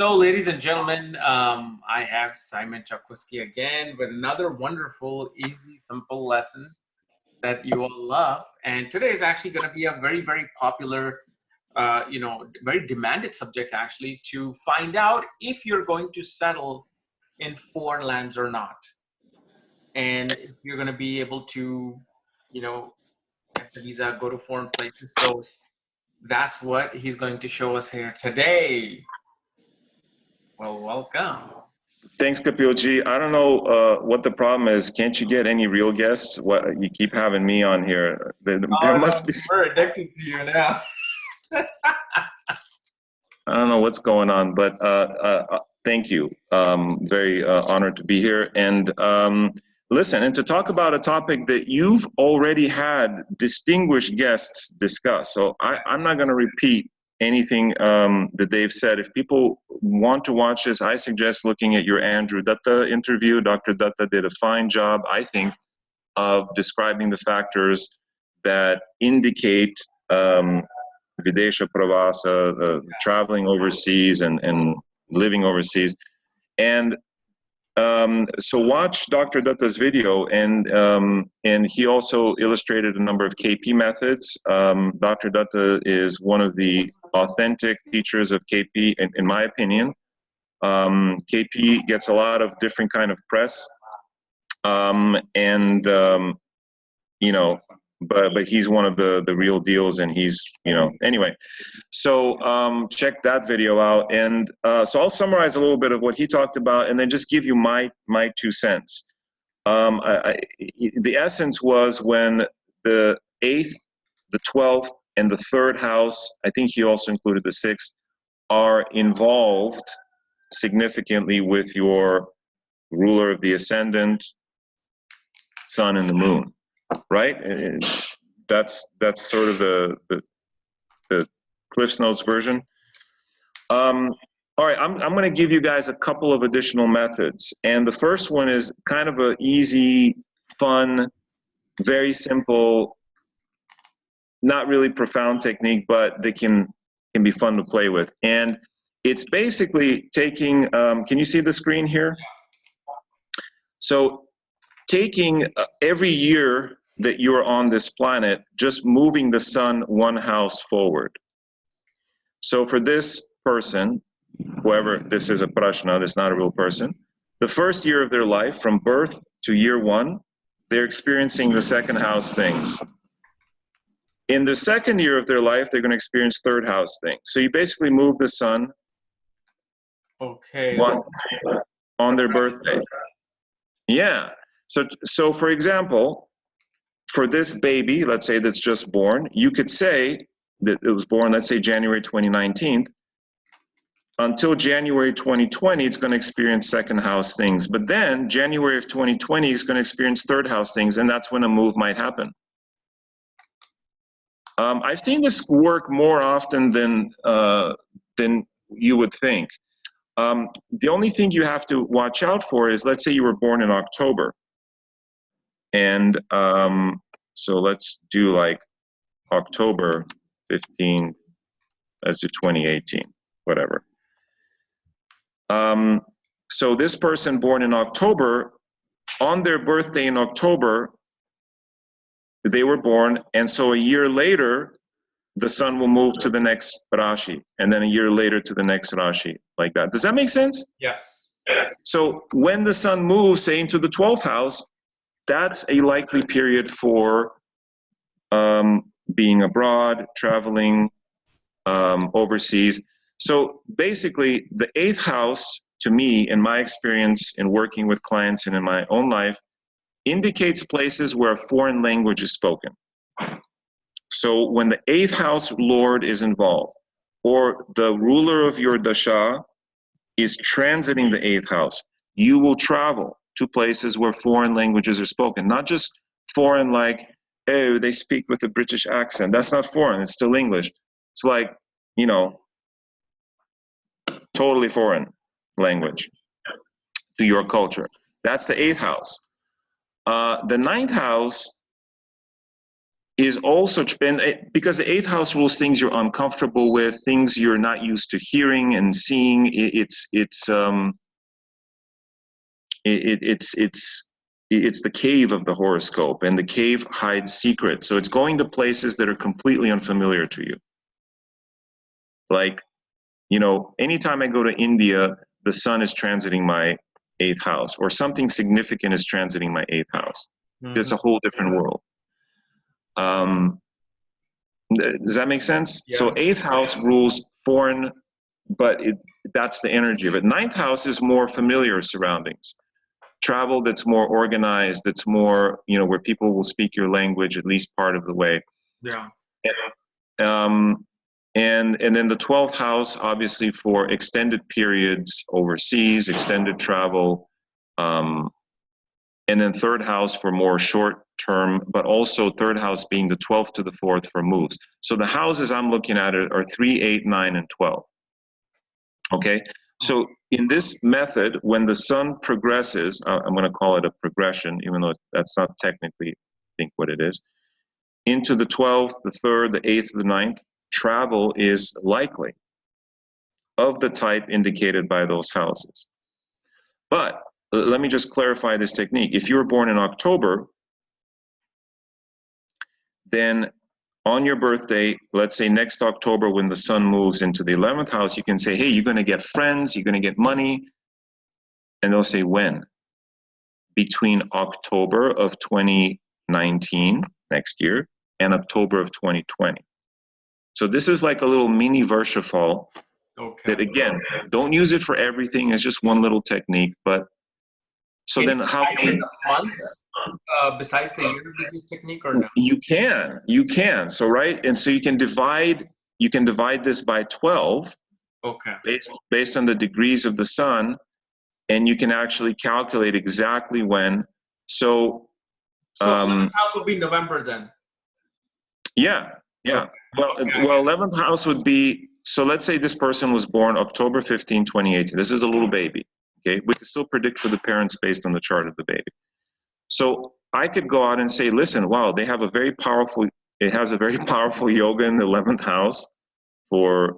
So, ladies and gentlemen, I have Simon Chakwiski again with another wonderful, easy, simple lessons that you all love. And today is actually going to be a very, very popular, very demanded subject actually to find out if you're going to settle in foreign lands or not, and if you're going to be able to, get the visa, go to foreign places. So that's what he's going to show us here today. Well, welcome. Thanks, Kapiel. I don't know what the problem is. Can't you get any real guests? What you keep having me on here? There must be. We're addicted to you now. I don't know what's going on, but thank you. Very honored to be here. And listen, and to talk about a topic that you've already had distinguished guests discuss. So I'm not going to repeat anything that they've said. If people want to watch this, I suggest looking at your Andrew Datta interview. Dr. Datta did a fine job, I think, of describing the factors that indicate Videsha Pravasa, traveling overseas and living overseas. And so watch Dr. Datta's video, and he also illustrated a number of KP methods. Dr. Datta is one of the authentic teachers of KP, in my opinion. KP gets a lot of different kind of press, but he's one of the real deals, and he's, anyway. So check that video out, and so I'll summarize a little bit of what he talked about, and then just give you my 2 cents. The essence was when the 8th, the 12th, and the 3rd house, I think he also included the 6th, are involved significantly with your ruler of the ascendant, sun, and the moon. Right? That's sort of the Cliff's Notes version. All right, I'm going to give you guys a couple of additional methods. And the first one is kind of an easy, fun, very simple, not really profound technique, but they can be fun to play with. And it's basically taking, can you see the screen here? So taking every year that you're on this planet, just moving the sun 1 house forward. So for this person, whoever, this is a Prashna, this is not a real person, the first year of their life, from birth to year 1, they're experiencing the 2nd house things. In the 2nd year of their life, they're going to experience 3rd house things. So you basically move the sun on their birthday. Yeah. So for example, for this baby, let's say that's just born, you could say that it was born, let's say January 2019, until January 2020, it's going to experience 2nd house things. But then January of 2020 is going to experience 3rd house things, and that's when a move might happen. I've seen this work more often than you would think. The only thing you have to watch out for is, let's say you were born in October. And so let's do like October 15th, let's do 2018, whatever. So this person born in October, on their birthday in October, they were born, and so a year later, the sun will move to the next Rashi, and then a year later to the next Rashi, like that. Does that make sense? Yes. So when the sun moves, say, into the 12th house, that's a likely period for being abroad, traveling, overseas. So basically, the 8th house, to me, in my experience in working with clients and in my own life, indicates places where a foreign language is spoken. So when the 8th house lord is involved, or the ruler of your dasha is transiting the 8th house, you will travel to places where foreign languages are spoken. Not just foreign like, oh, they speak with a British accent. That's not foreign, it's still English. It's like, totally foreign language to your culture. That's the 8th house. The 9th house is also, because the eighth house rules things you're uncomfortable with, things you're not used to hearing and seeing. It's the cave of the horoscope, and the cave hides secrets. So it's going to places that are completely unfamiliar to you. Like, you know, anytime I go to India, the sun is transiting my eighth house, or something significant is transiting my eighth house. Mm-hmm. It's a whole different world. Does that make sense? Yeah. So eighth house rules foreign, but that's the energy of it. Ninth house is more familiar surroundings. Travel that's more organized, that's more, you know, where people will speak your language at least part of the way. Yeah. And then the 12th house, obviously for extended periods overseas, extended travel, and then third house for more short term, but also third house being the 12th to the 4th for moves. So the houses I'm looking at are 3, 8, 9, and 12. Okay, so in this method, when the sun progresses, I'm going to call it a progression, even though that's not technically, I think, what it is, into the 12th, the 3rd, the 8th, the 9th, travel is likely of the type indicated by those houses. But let me just clarify this technique. If you were born in October, then on your birthday, let's say next October, when the sun moves into the 11th house, you can say, hey, you're going to get friends, you're going to get money. And they'll say, when? Between October of 2019, next year, and October of 2020. So this is like a little mini Virtual that, again, don't use it for everything. It's just one little technique. But so then how can we... months besides the year with this technique, or no? You can. So, right. And so you can divide this by 12. Okay. Based on the degrees of the sun, and you can actually calculate exactly when. So 11th house will be November then. Yeah. Okay. Well, 11th house would be, so let's say this person was born October 15, 2018. This is a little baby. Okay, we can still predict for the parents based on the chart of the baby. So I could go out and say, listen, wow, it has a very powerful yoga in the 11th house for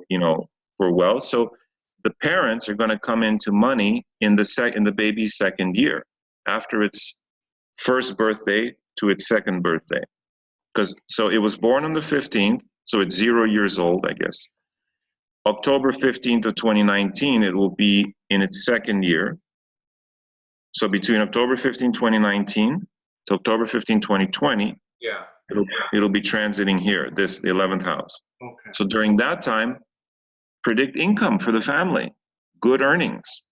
wealth. So the parents are going to come into money in the baby's second year, after its first birthday to its second birthday. So it was born on the 15th, so it's 0 years old, I guess. October 15th of 2019, it will be in its second year. So between October 15, 2019 to October 15, 2020, yeah, it'll be transiting here, the 11th house. Okay. So during that time, predict income for the family, good earnings.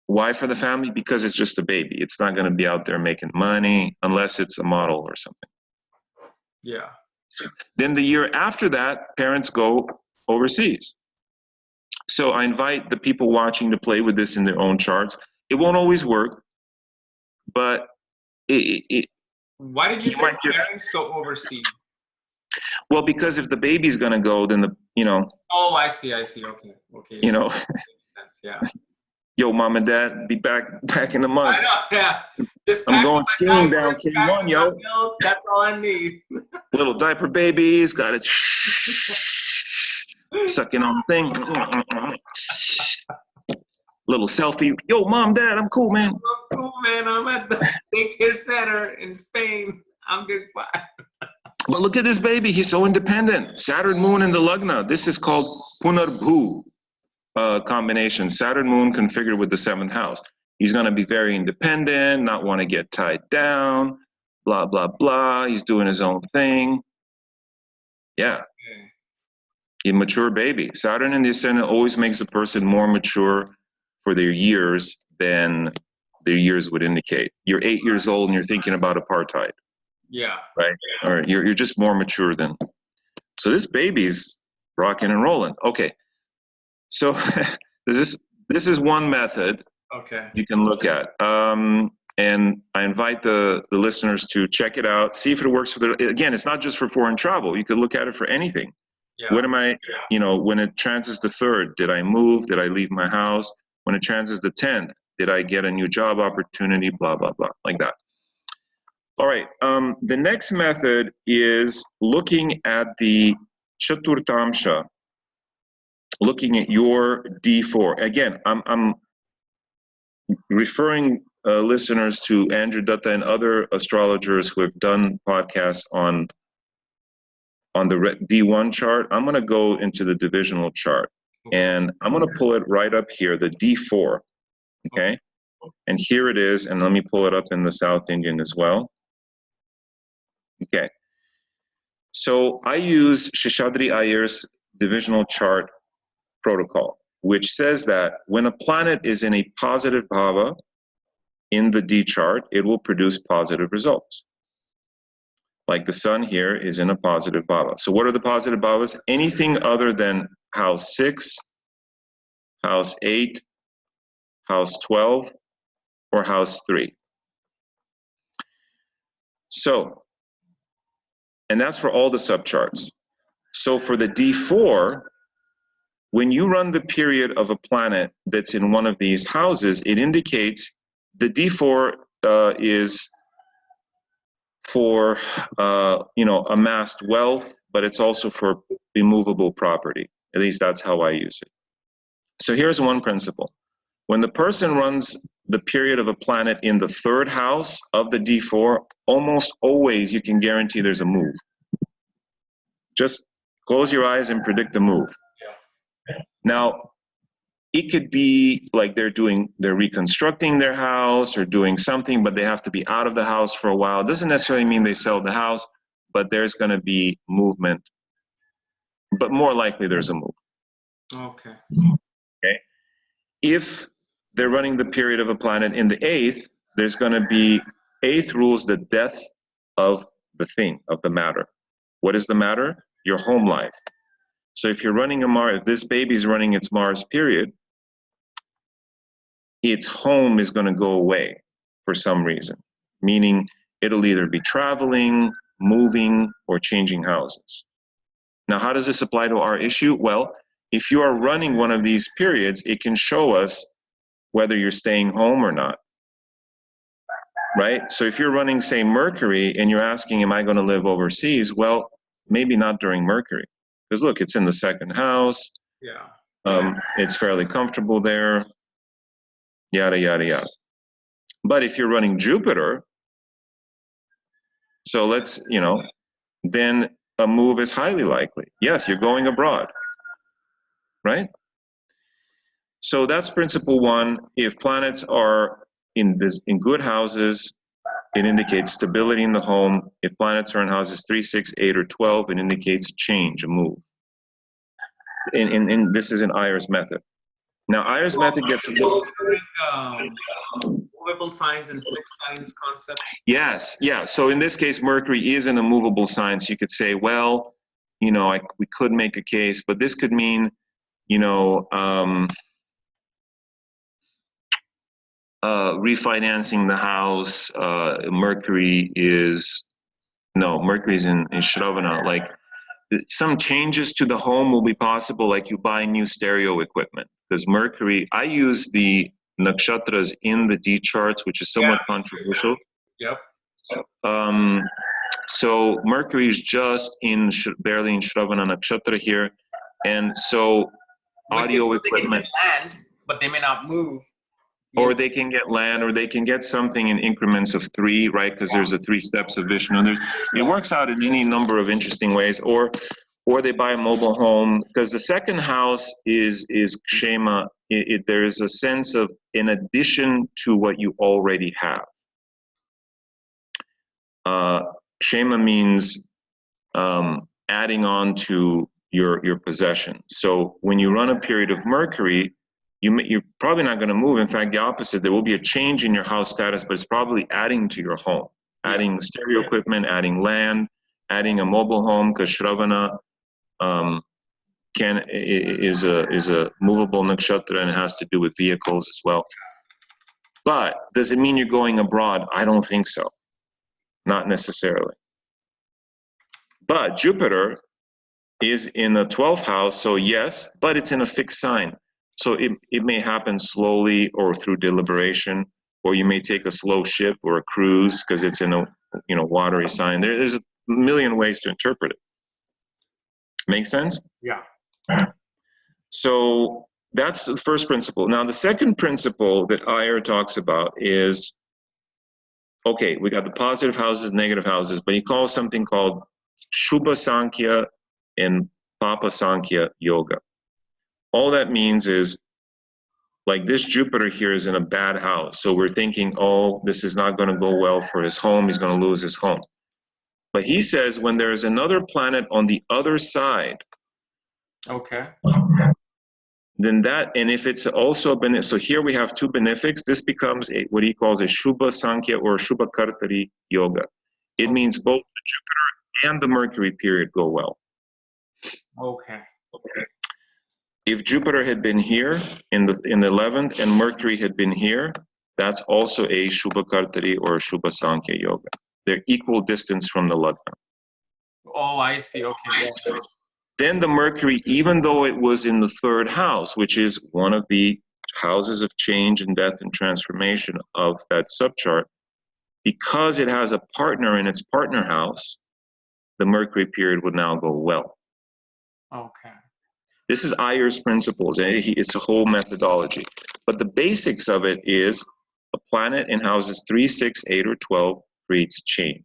Why for the family? Because it's just a baby. It's not going to be out there making money unless it's a model or something. Yeah. Then the year after that, parents go overseas. So I invite the people watching to play with this in their own charts. It won't always work, but why did you say parents go overseas? Well, because if the baby's going to go, then Oh, I see. Okay. You know. Makes sense. Yeah. Yo, mom and dad, be back in a month. I know, yeah. I'm going skiing down K1, yo. Milk, that's all I need. Little diaper babies, got it. Sucking on the thing. Little selfie. Yo, mom, dad, I'm cool, man. I'm cool, man. I'm at the daycare center in Spain. I'm good. Fine. But look at this baby. He's so independent. Saturn, moon, and the Lagna. This is called Punarbhu combination. Saturn, moon configured with the 7th house. He's going to be very independent, not want to get tied down, blah, blah, blah. He's doing his own thing. Yeah. A mature baby. Saturn in the ascendant always makes a person more mature for their years than their years would indicate. You're 8 years old and you're thinking about apartheid. Yeah. Right? Or you're just more mature than. So this baby's rocking and rolling. Okay. So this is one method you can look at. And I invite the listeners to check it out, see if it works for their, again, it's not just for foreign travel. You could look at it for anything. Yeah. What am I, when it transits the 3rd, did I move? Did I leave my house? When it transits the 10th, did I get a new job opportunity? Blah, blah, blah, like that. All right. The next method is looking at the Chaturtamsha, looking at your D4. Again, I'm referring listeners to Andrew Dutta and other astrologers who have done podcasts on the D1 chart. I'm going to go into the divisional chart, and I'm going to pull it right up here, the D4. Okay. And here it is, and let me pull it up in the South Indian as well. Okay. So I use Sheshadri Iyer's divisional chart protocol, which says that when a planet is in a positive bhava in the D chart, it will produce positive results. Like the sun here is in a positive bhava. So what are the positive bhavas? Anything other than house 6, house 8, house 12, or house 3. So, and that's for all the subcharts. So for the D4, when you run the period of a planet that's in one of these houses, it indicates the D4 is for amassed wealth, but it's also for immovable property. At least that's how I use it. So here's one principle. When the person runs the period of a planet in the 3rd house of the D4, almost always you can guarantee there's a move. Just close your eyes and predict the move. Now, it could be like they're reconstructing their house or doing something, but they have to be out of the house for a while. It doesn't necessarily mean they sell the house, but there's going to be movement. But more likely there's a move. Okay. Okay. If they're running the period of a planet in the 8th, there's going to be 8th rules the death of the thing, of the matter. What is the matter? Your home life. So if you're running if this baby's running its Mars period, its home is going to go away for some reason, meaning it'll either be traveling, moving, or changing houses. Now, how does this apply to our issue? Well, if you are running one of these periods, it can show us whether you're staying home or not, right? So if you're running, say, Mercury, and you're asking, am I going to live overseas? Well, maybe not during Mercury, because look, it's in the 2nd house. Yeah. It's fairly comfortable there. Yada, yada, yada. But if you're running Jupiter, so then a move is highly likely. Yes, you're going abroad, right? So that's principle 1. If planets are in good houses, it indicates stability in the home. If planets are in houses 3, 6, 8, or 12, it indicates a change, a move. And this is an Iyer's method. Now, Iyer's method gets a little... movable signs and fixed signs concept? Yes, yeah. So in this case, Mercury is in a movable sign. So you could say, well, we could make a case, but this could mean, refinancing the house. Mercury's in Shravana. Like, some changes to the home will be possible, like you buy new stereo equipment. Because Mercury, I use the nakshatras in the D charts, which is somewhat controversial. Yep. So Mercury is just barely in Shravana nakshatra here, and so audio equipment. They can get land, but they may not move. Or they can get land, or they can get something in increments of 3, right? Because there's a 3 steps of Vishnu. It works out in any number of interesting ways. Or they buy a mobile home, because the 2nd house is kshema. There is a sense of in addition to what you already have. Kshema means adding on to your possession. So when you run a period of Mercury, you're probably not going to move. In fact, the opposite. There will be a change in your house status, but it's probably adding to your home, adding stereo equipment, adding land, adding a mobile home, because Shravana is a movable nakshatra, and it has to do with vehicles as well. But does it mean you're going abroad? I don't think so. Not necessarily. But Jupiter is in the 12th house, so yes, but it's in a fixed sign. So it may happen slowly or through deliberation. or you may take a slow ship or a cruise because it's in a watery sign. There's a million ways to interpret it. Make sense? Yeah. So that's the first principle. Now, the second principle that Iyer talks about is, okay, we got the positive houses, negative houses, but he calls something called Shubha Sankhya and Papa Sankhya Yoga. All that means is, like, this Jupiter here is in a bad house. So we're thinking, oh, this is not going to go well for his home. He's going to lose his home. But he says when there is another planet on the other side, Okay. then that, and if it's also been, so here we have two benefics, this becomes what he calls a Shubha Sankhya or Shubha Kartari Yoga. It means both the Jupiter and the Mercury period go well. Okay. If Jupiter had been here in the 11th and Mercury had been here, that's also a Shubha Kartari or Shubha Sankhya Yoga. They're equal distance from the Lagna. Oh, I see. Okay. Yeah. Then the Mercury, even though it was in the third house, which is one of the houses of change and death and transformation of that subchart, because it has a partner in its partner house, the Mercury period would now go well. Okay. This is Iyer's principles, and it's a whole methodology. But the basics of it is a planet in houses 3, 6, 8, or 12 creates change.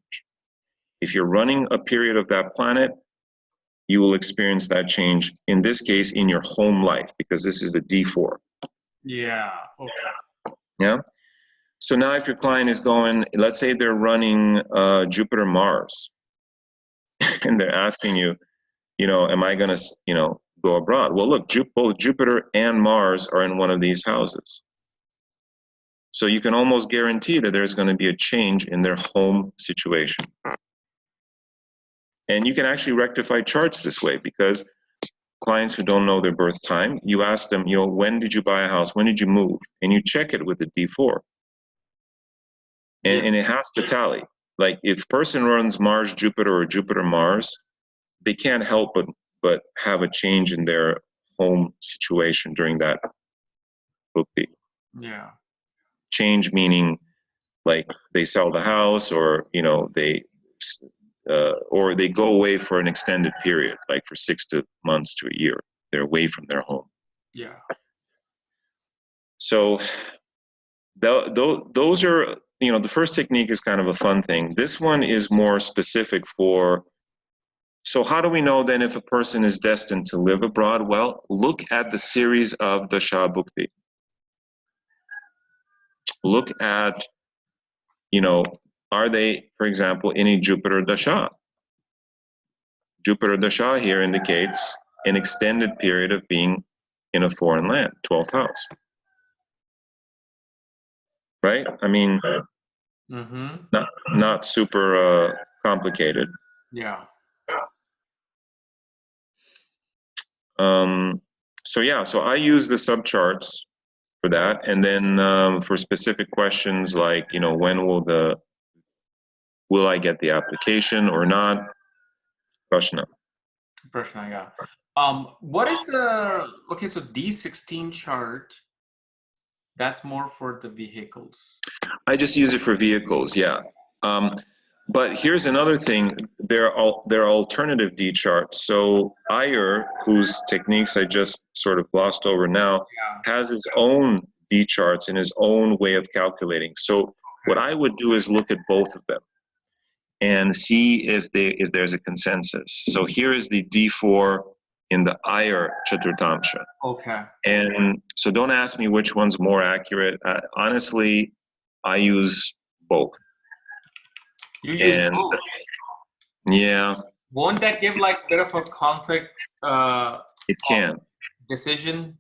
If you're running a period of that planet, you will experience that change, in this case, in your home life, because this is the D4. Yeah. Okay. Yeah? So now if your client is going, let's say they're running Jupiter Mars, and they're asking you, am I going to, go abroad? Well, look, both Jupiter and Mars are in one of these houses. So you can almost guarantee that there's going to be a change in their home situation. And you can actually rectify charts this way, because clients who don't know their birth time, you ask them, when did you buy a house? When did you move? And you check it with the D4. And it has to tally. Like, if a person runs Mars, Jupiter, or Jupiter, Mars, they can't help but have a change in their home situation during that bhukti. Yeah. Change meaning, like, they sell the house, or they go away for an extended period, like for 6 months to a year. They're away from their home. Yeah. So those are, the first technique is kind of a fun thing. This one is more specific for, so how do we know then if a person is destined to live abroad? Well, look at the series of Dasha Bhukti. Look at, are they, for example, in a Jupiter Dasha? Jupiter Dasha here indicates an extended period of being in a foreign land, 12th house. Right? I mean, not super complicated. Yeah. So I use the subcharts for that, and then for specific questions like, when will I get the application or not? Prashna. Yeah. What is so D16 chart? That's more for the vehicles. I just use it for vehicles, yeah. But here's another thing, there are alternative D charts. So Iyer, whose techniques I just sort of glossed over now, has his own D charts and his own way of calculating. So what I would do is look at both of them and see if there's a consensus. So here is the D4 in the Iyer Chaturtamsha. Okay. And so don't ask me which one's more accurate. Honestly, I use both. You use both? Yeah. Won't that give like a bit of a conflict? It can. Decision?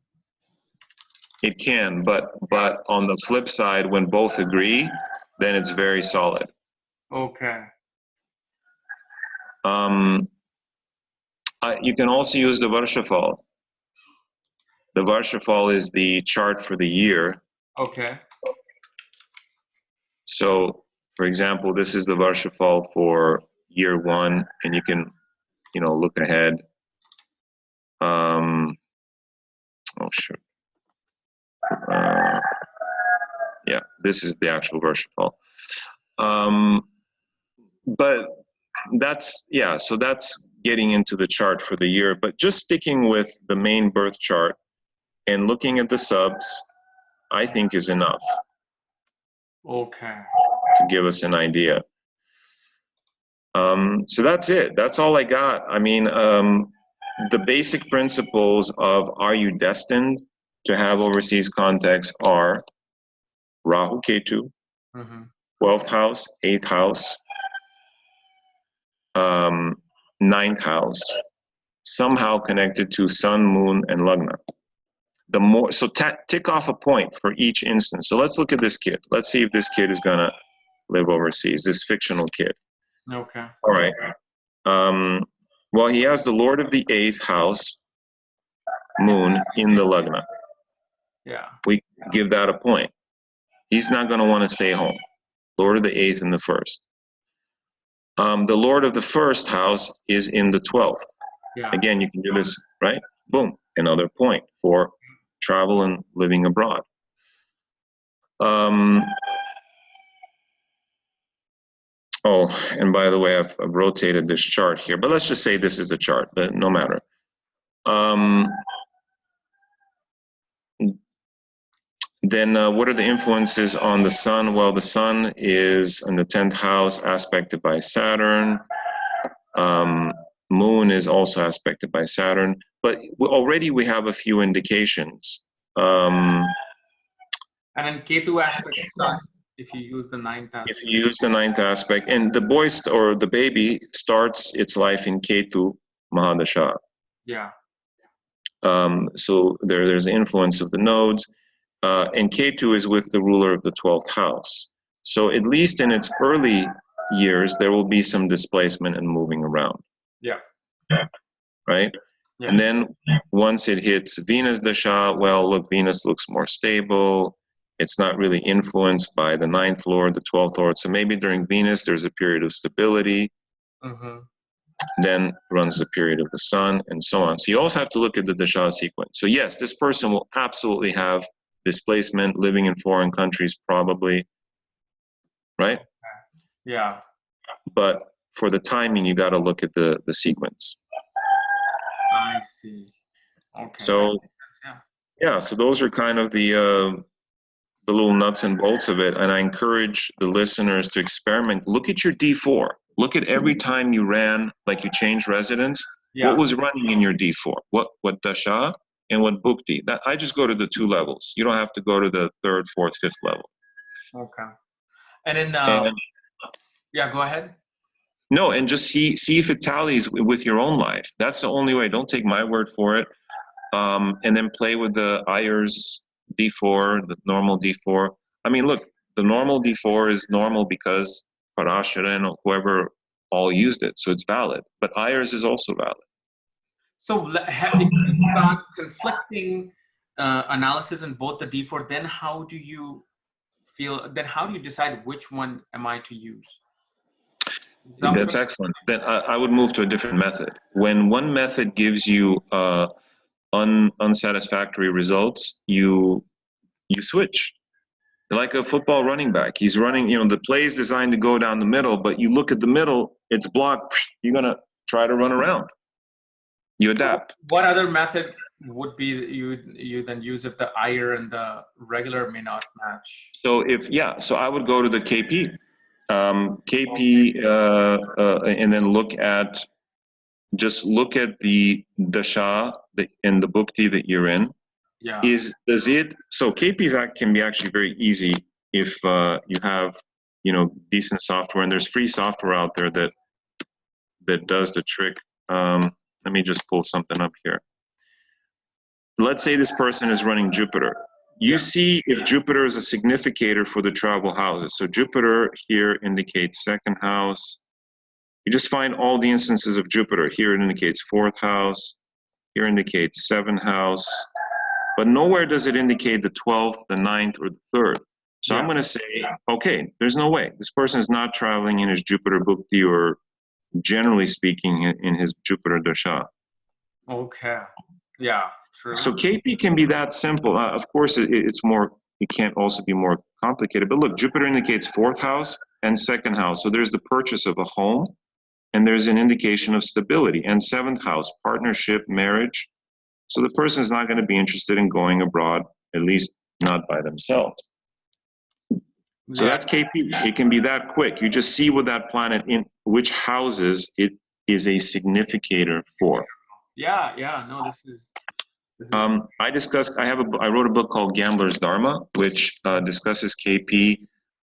It can, but on the flip side, when both agree, then it's very solid. Okay. You can also use the Varshafal. The Varshafal is the chart for the year. Okay. So, for example, this is the Varshafal for year 1, and you can, look ahead. Oh, sure. Yeah, This is the actual Varshafal. But that's, yeah, so that's getting into the chart for the year. But just sticking with the main birth chart and looking at the subs, I think is enough. Okay. To give us an idea. So that's it. That's all I got. I mean, the basic principles of are you destined to have overseas contacts are Rahu Ketu, 12th house, 8th house, 9th house, somehow connected to Sun, Moon, and Lagna. The more, so tick off a point for each instance. So let's look at this kid. Let's see if this kid is gonna live overseas, this fictional kid. Okay. All right. Well, he has the Lord of the 8th house, Moon, in the Lagna. Yeah. We give that a point. He's not going to want to stay home. Lord of the 8th and the 1st. The Lord of the 1st house is in the 12th. Yeah. Again, you can do this, right? Boom, another point for travel and living abroad. Oh, and by the way, I've rotated this chart here, but let's just say this is the chart, but no matter. Then what are the influences on the sun? Well, the sun is in the 10th house, aspected by Saturn. Moon is also aspected by Saturn, but already we have a few indications. And then Ketu aspect sun, if you use the 9th aspect. If you use the 9th aspect, and the boy or the baby starts its life in Ketu Mahadasha. Yeah. So there's influence of the nodes. And Ketu is with the ruler of the 12th house. So at least in its early years, there will be some displacement and moving around. Yeah. Right? Yeah. And then once it hits Venus Dasha, well, look, Venus looks more stable. It's not really influenced by the 9th lord, the 12th lord. So maybe during Venus, there's a period of stability. Then runs the period of the sun and so on. So you also have to look at the Dasha sequence. So yes, this person will absolutely have displacement, living in foreign countries probably, right? Yeah. But for the timing, you got to look at the sequence. I see. Okay. So yeah, so those are kind of the little nuts and bolts of it. And I encourage the listeners to experiment. Look at your D4. Look at every time you ran, like you changed residence. Yeah. What was running in your D4? What Dasha? And what Bhukti. That I just go to the 2 levels. You don't have to go to the 3rd, 4th, 5th level. Okay. And then, yeah, go ahead. No, and just see if it tallies with your own life. That's the only way. Don't take my word for it. And then play with the Ayers D4, the normal D4. I mean, look, the normal D4 is normal because Parashara and whoever all used it, so it's valid. But Ayers is also valid. So if you've got conflicting analysis in both the D4, then how do you feel, then how do you decide which one am I to use? That's excellent. Then I would move to a different method. When one method gives you unsatisfactory results, you switch. Like a football running back. He's running, the play is designed to go down the middle, but you look at the middle, it's blocked, you're going to try to run around. You adapt. What other method would be you then use if the Iyer and the regular may not match? So so I would go to the KP. And then look at the Dasha and the Bhukti that you're in. Yeah. So KPs can be actually very easy if you have decent software, and there's free software out there that does the trick. Let me just pull something up here. Let's say this person is running Jupiter. You see if Jupiter is a significator for the travel houses. So Jupiter here indicates 2nd house. You just find all the instances of Jupiter. Here it indicates 4th house. Here indicates 7th house. But nowhere does it indicate the 12th, the 9th, or the 3rd. So I'm going to say, okay, there's no way. This person is not traveling in his Jupiter Bhukti, or generally speaking, in his Jupiter Dasha. Okay. Yeah, true. So KP can be that simple. Of course, it's more it can't also be more complicated. But look, Jupiter indicates 4th house and 2nd house. So there's the purchase of a home, and there's an indication of stability. And 7th house, partnership, marriage. So the person's not going to be interested in going abroad, at least not by themselves. So that's KP. It can be that quick. You just see what that planet in which houses it is a significator for. Yeah, yeah. No, this is I wrote a book called Gambler's Dharma, which discusses KP,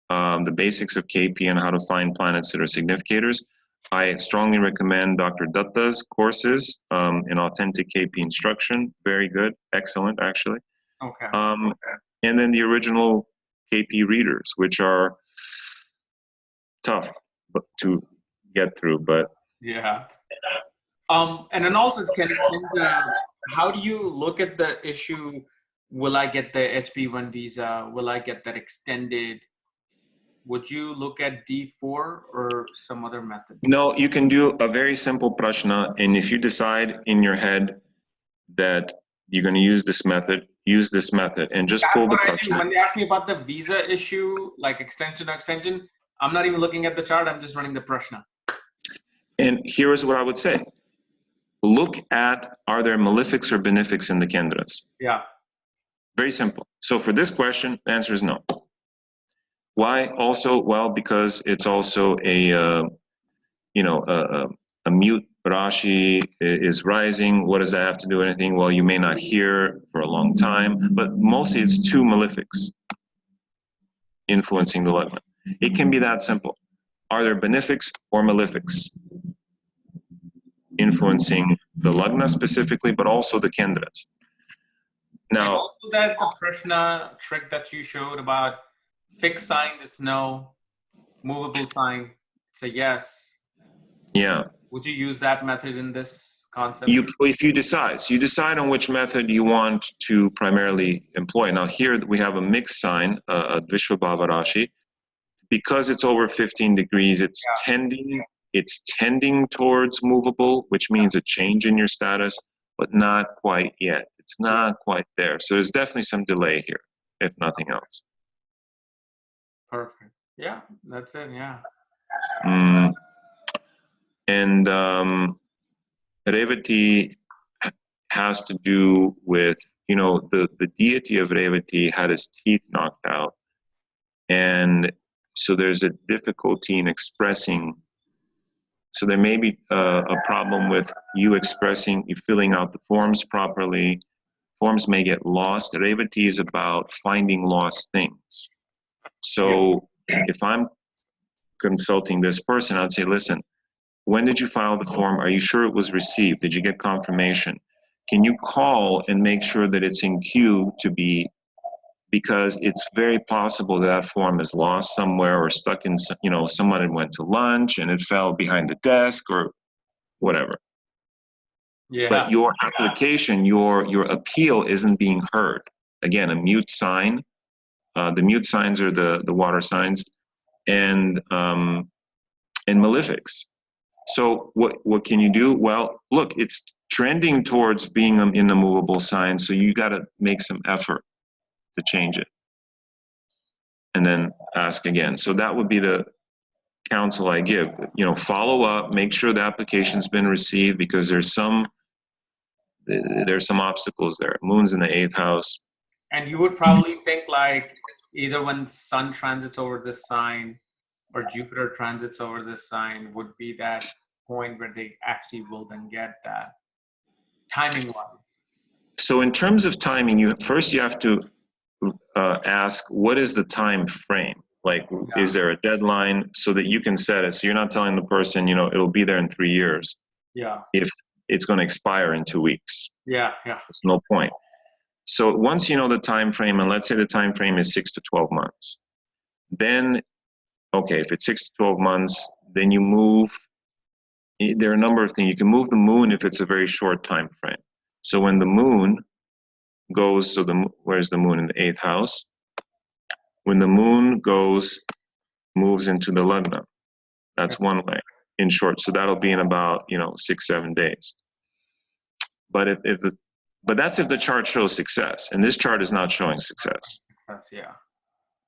the basics of KP and how to find planets that are significators. I strongly recommend Dr. Dutta's courses in authentic KP instruction. Very good, excellent, actually. okay. And then the original KP readers, which are tough to get through, but Yeah. And then also, how do you look at the issue? Will I get the H1B visa? Will I get that extended? Would you look at D4 or some other method? No, you can do a very simple prashna, and if you decide in your head that you're going to use this method, and just pull the prashna. When they ask me about the visa issue, like extension, I'm not even looking at the chart. I'm just running the prashna. And here is what I would say. Look at, are there malefics or benefics in the kendras? Yeah. Very simple. So for this question, the answer is no. Why also? Well, because it's also a mute Rashi is rising. What does that have to do with anything? Well, you may not hear for a long time, but mostly it's 2 malefics influencing the lagna. It can be that simple. Are there benefics or malefics influencing the lagna specifically, but also the kendras? Now, and also that the Prashna trick that you showed about fixed sign is no, movable sign it's a yes. Yeah. Would you use that method in this concept? If you decide on which method you want to primarily employ. Now here we have a mixed sign, a Vishwabhava Rashi. Because it's over 15 degrees, it's tending towards movable, which means a change in your status, but not quite yet. It's not quite there. So there's definitely some delay here, if nothing else. Perfect. Yeah, that's it. Yeah. And Revati has to do with, the deity of Revati had his teeth knocked out. And so there's a difficulty in expressing. So there may be a problem with you filling out the forms properly. Forms may get lost. Revati is about finding lost things. So if I'm consulting this person, I'd say, listen, when did you file the form? Are you sure it was received? Did you get confirmation? Can you call and make sure that it's in queue to be, because it's very possible that form is lost somewhere or stuck in, someone went to lunch and it fell behind the desk or whatever. Yeah. But your application, your appeal isn't being heard. Again, a mute sign. The mute signs are the water signs, and malefics. So what can you do? Well, look, it's trending towards being in the movable sign, so you got to make some effort to change it. And then ask again. So that would be the counsel I give. Follow up, make sure the application's been received, because there's some obstacles there. Moon's in the 8th house. And you would probably think like either when Sun transits over this sign or Jupiter transits over this sign would be that point where they actually will then get that timing wise. So in terms of timing, you have to ask, what is the time frame? Like, is there a deadline so that you can set it? So you're not telling the person, it'll be there in 3 years. Yeah. If it's going to expire in 2 weeks. Yeah. There's no point. So once you know the time frame, and let's say the time frame is 6 to 12 months, then, okay, if it's 6 to 12 months, then you move. There are a number of things. You can move the moon if it's a very short time frame. So when the moon goes, where's the moon in the 8th house? When the moon moves into the lagna, that's one way, in short. So that'll be in about 6-7 days. But but that's if the chart shows success, and this chart is not showing success. That's, yeah.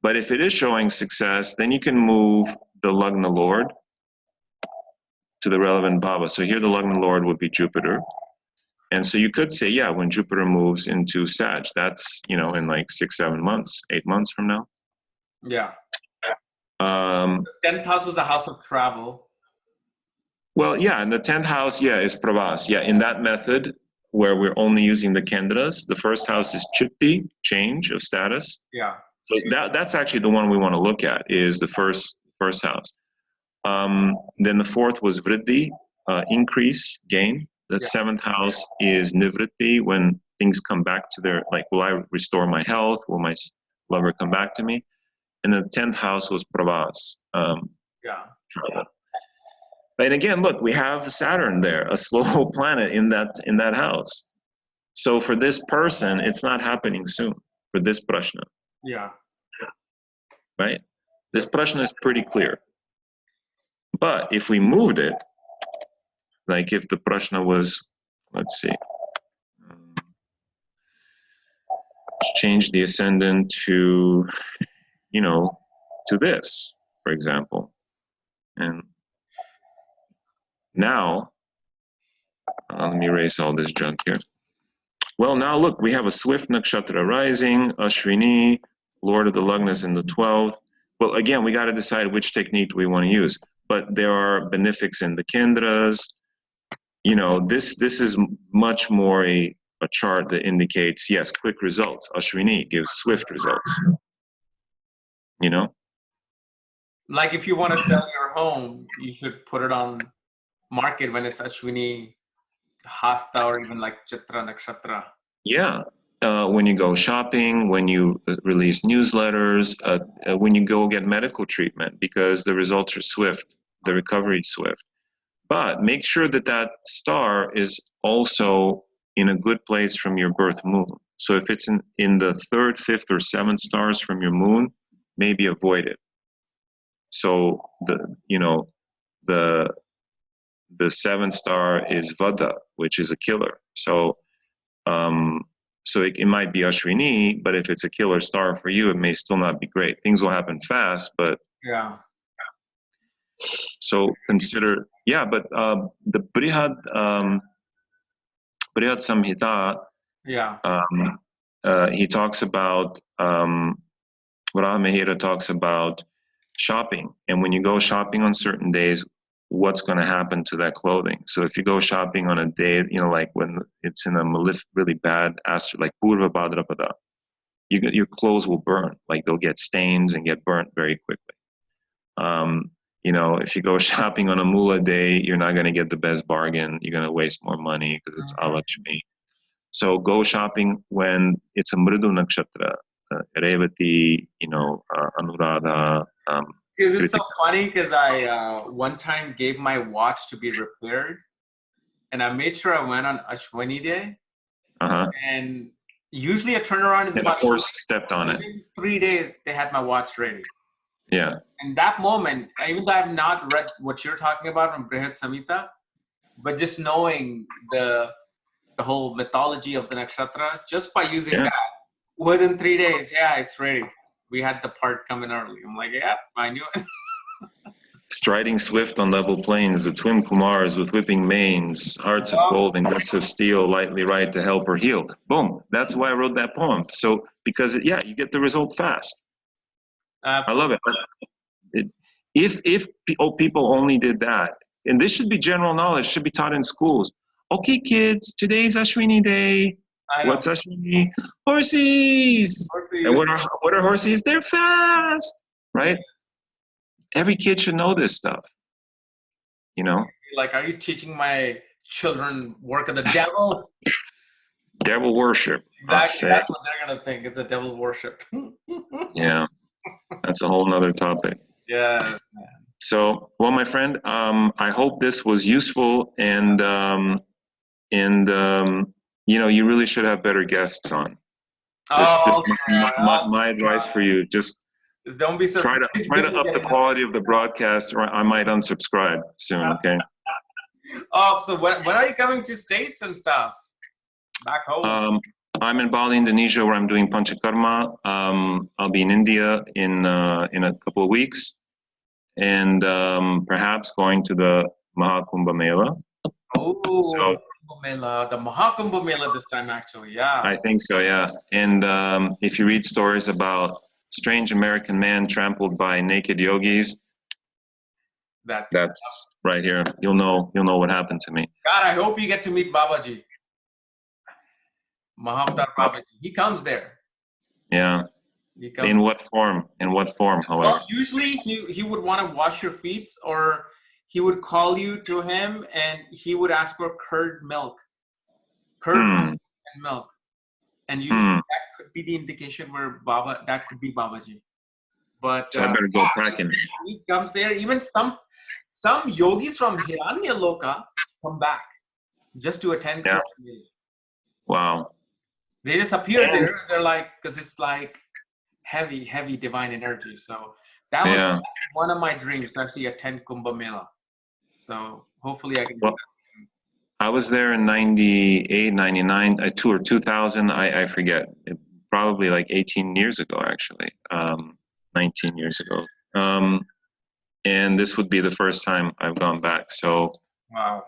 But if it is showing success, then you can move the Lagna Lord to the relevant bhava. So here the Lagna Lord would be Jupiter. And so you could say, yeah, when Jupiter moves into Sag, that's, you know, in like 6, 7 months, 8 months from now. Yeah. Um, The 10th house was the house of travel. well, yeah, and the 10th house, yeah, is Pravas. Yeah, in that method where we're only using the Kendras, the first house is Chitti, change of status. Yeah. So that's actually the one we want to look at, is the first house. Then the fourth was Vriddhi, increase, gain. The seventh house is Nivritti, when things come back to their, like, will I restore my health? Will my lover come back to me? And the 10th house was Pravas. Travel. And again, look, we have Saturn there, a slow planet in that house. So for this person, it's not happening soon, for this Prashna. Yeah. Right? This Prashna is pretty clear. But if we moved it, like if the Prashna was, let's see, change the ascendant to, you know, to this, for example. And now, let me erase all this junk here. Well, now look, we have a Swift Nakshatra rising, Ashwini, Lord of the Lagnas in the 12th. Well, again, we got to decide which technique we want to use. But there are benefics in the Kendras. You know, this is much more a chart that indicates, yes, quick results. Ashwini gives swift results. You know? Like if you want to sell your home, you should put it on market when it's Ashwini, Hasta, or even like Chitra Nakshatra. Yeah. When you go shopping, when you release newsletters, when you go get medical treatment, because the results are swift, the recovery is swift. But make sure that that star is also in a good place from your birth moon. So if it's in the 3rd, 5th, or 7th stars from your moon, maybe avoid it. So the 7th star is Vada, which is a killer. So it might be Ashwini, but if it's a killer star for you, it may still not be great. Things will happen fast, but yeah. So consider, yeah, but the Brihad Samhita, yeah, he talks about, Varaha Mihira talks about shopping. And when you go shopping on certain days, what's going to happen to that clothing? So if you go shopping on a day, you know, like when it's in a really bad astro, like Purva Bhadrapada, your clothes will burn, like they'll get stains and get burnt very quickly. You know, if you go shopping on a Mula day, you're not going to get the best bargain. You're going to waste more money because it's Alakshmi. So go shopping when it's a Mridu Nakshatra, Revati, you know, Anuradha. Because it's so funny because I one time gave my watch to be repaired, and I made sure I went on Ashwini Day. And usually a turnaround is about, of course, stepped on it. 3 days they had my watch ready. Yeah. And that moment, even though I've not read what you're talking about from Brihad Samhita, but just knowing the whole mythology of the nakshatras, just by using that, within 3 days, it's ready. We had the part coming early. I'm like, yeah, I knew it. Striding swift on level plains, the twin Kumars with whipping manes, hearts of gold and guts of steel, lightly ride to help or heal. Boom. That's why I wrote that poem. So, because, you get the result fast. Absolutely. I love it. If people only did that, and this should be general knowledge, should be taught in schools. Okay, kids, today's Ashwini Day. What's Ashwini? Horses. And what are horses? They're fast, right? Every kid should know this stuff. You know? Like, are you teaching my children work of the devil? Devil worship. Exactly. That's what they're going to think. It's a devil worship. Yeah. That's a whole nother topic. Yeah. So, well, my friend, I hope this was useful, and you know, you really should have better guests on. My advice for you: just don't be try to up the quality of the broadcast, or I might unsubscribe soon. Okay. So when are you coming to States and stuff? Back home. I'm in Bali, Indonesia, where I'm doing Panchakarma. I'll be in India in a couple of weeks, and perhaps going to the Mahakumbha Mela. Oh, So the Mahakumbha Mela this time, actually. Yeah. I think so, yeah. And if you read stories about strange American man trampled by naked yogis, that's right here. You'll know what happened to me. God, I hope you get to meet Babaji. Mahavtar Babaji. He comes there. Yeah. He comes In what form? In what form, however? Well, usually he would want to wash your feet, or he would call you to him and he would ask for curd milk. Curd and milk. And usually that could be the indication where that could be Babaji. But so I better go packing. He comes there. Even some yogis from Hiranyaloka come back just to attend. Yeah. Wow. They just appear there. They're like, because it's like heavy divine energy. So that was one of my dreams, to actually attend Kumbh Mela. So hopefully I can do that. I was there in 98, 99, 2000, I forget. Probably like 18 years ago, actually. 19 years ago. And this would be the first time I've gone back. So wow.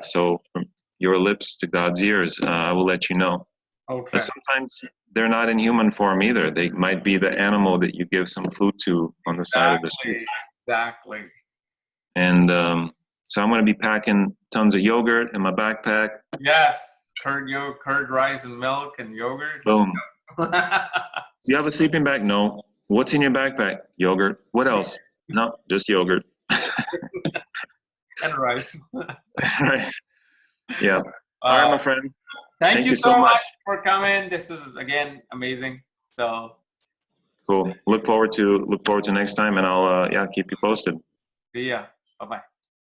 So from your lips to God's ears, I will let you know. Okay. But sometimes they're not in human form either. They might be the animal that you give some food to on the side of the street. Exactly. And so I'm going to be packing tons of yogurt in my backpack. Yes, curd, rice, and milk, and yogurt. Boom. You have a sleeping bag? No. What's in your backpack? Yogurt. What else? No, just yogurt. And rice. Right. Yeah. All right, my friend. Thank you so much for coming. This is again amazing. So cool. Look forward to next time, and I'll keep you posted. See ya. Bye bye.